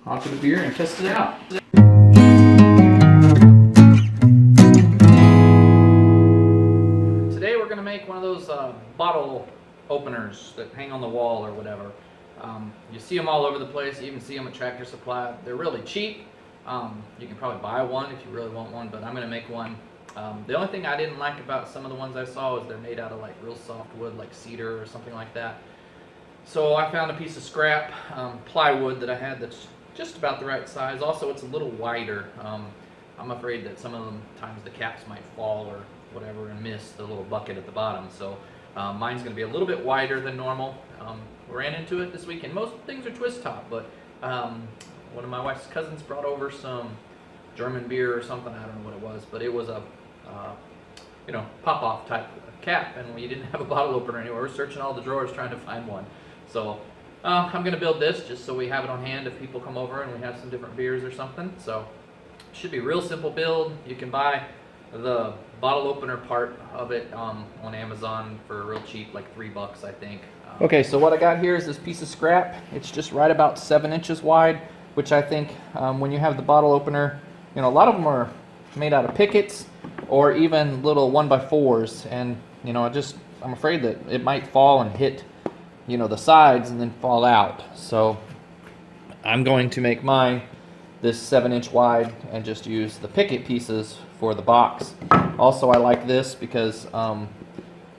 onto the beer and test it out. Today we're going to make one of those bottle openers that hang on the wall or whatever. You see them all over the place. You even see them at Tractor Supply. They're really cheap. You can probably buy one if you really want one, but I'm going to make one. The only thing I didn't like about some of the ones I saw is they're made out of like real soft wood, like cedar or something like that. So I found a piece of scrap plywood that I had that's just about the right size. Also, it's a little wider. I'm afraid that some of them times the caps might fall or whatever and miss the little bucket at the bottom. So mine's going to be a little bit wider than normal. Ran into it this weekend. Most things are twist top, but one of my wife's cousins brought over some German beer or something. I don't know what it was, but it was a you know, pop-off type cap, and we didn't have a bottle opener anywhere. We're searching all the drawers trying to find one. So I'm going to build this just so we have it on hand if people come over and we have some different beers or something. So it should be a real simple build. You can buy the bottle opener part of it on Amazon for real cheap, like $3 I think. Okay, so what I got here is this piece of scrap. It's just right about 7 inches wide, which I think when you have the bottle opener, you know, a lot of them are made out of pickets or even little 1x4s, and you know, I'm afraid that it might fall and hit, you know, the sides and then fall out. So I'm going to make mine this 7-inch wide and just use the picket pieces for the box. Also, I like this because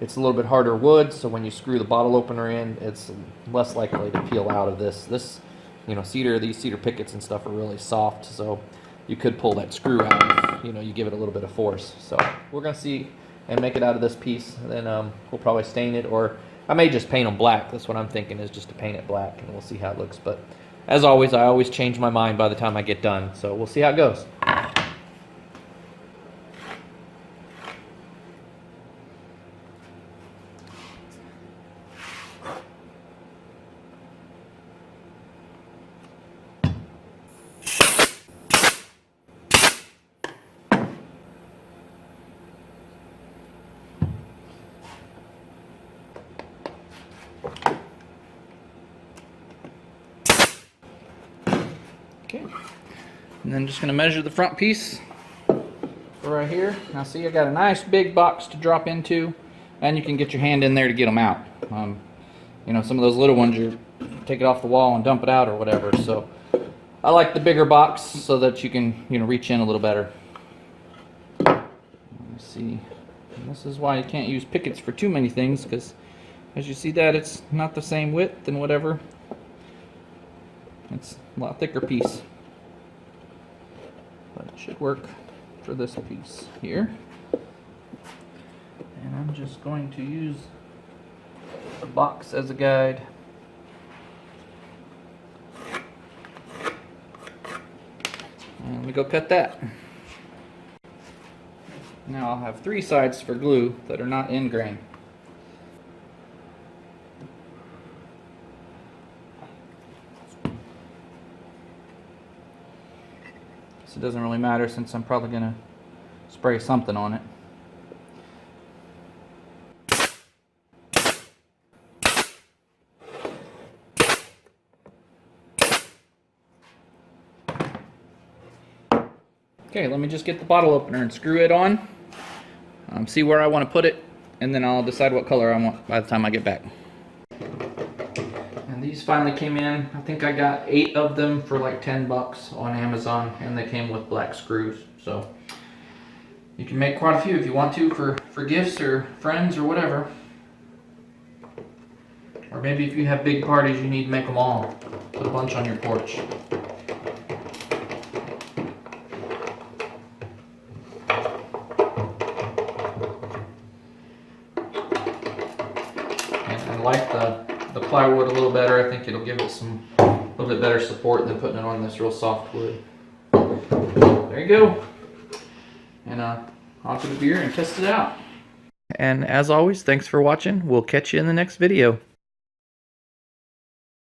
it's a little bit harder wood, so when you screw the bottle opener in, it's less likely to peel out of this. You know, these cedar pickets and stuff are really soft, so you could pull that screw out if, you know, you give it a little bit of force. So we're going to see and make it out of this piece. Then we'll probably stain it, or I may just paint them black. That's what I'm thinking, is just to paint it black, and we'll see how it looks. But as always, I always change my mind by the time I get done, so we'll see how it goes. Okay, and then just going to measure the front piece right here. Now see, I got a nice big box to drop into, and you can get your hand in there to get them out. You know, some of those little ones, you take it off the wall and dump it out or whatever. So I like the bigger box so that you can, you know, reach in a little better. Let me see. And this is why you can't use pickets for too many things, because as you see that it's not the same width and whatever. It's a lot thicker piece, but it should work for this piece here. And I'm just going to use the box as a guide. And let me go cut that. Now I'll have 3 sides for glue that are not in grain. It doesn't really matter since I'm probably going to spray something on it. Okay, let me just get the bottle opener and screw it on. See where I want to put it, and then I'll decide what color I want by the time I get back. These finally came in. I think I got 8 of them for like $10 on Amazon, and they came with black screws. So you can make quite a few if you want to for gifts or friends or whatever. Or maybe if you have big parties, you need to make them all. Put a bunch on your porch. And I like the plywood a little better. I think it'll give it a little bit better support than putting it on this real soft wood. There you go. And onto the beer and test it out. And as always, thanks for watching. We'll catch you in the next video.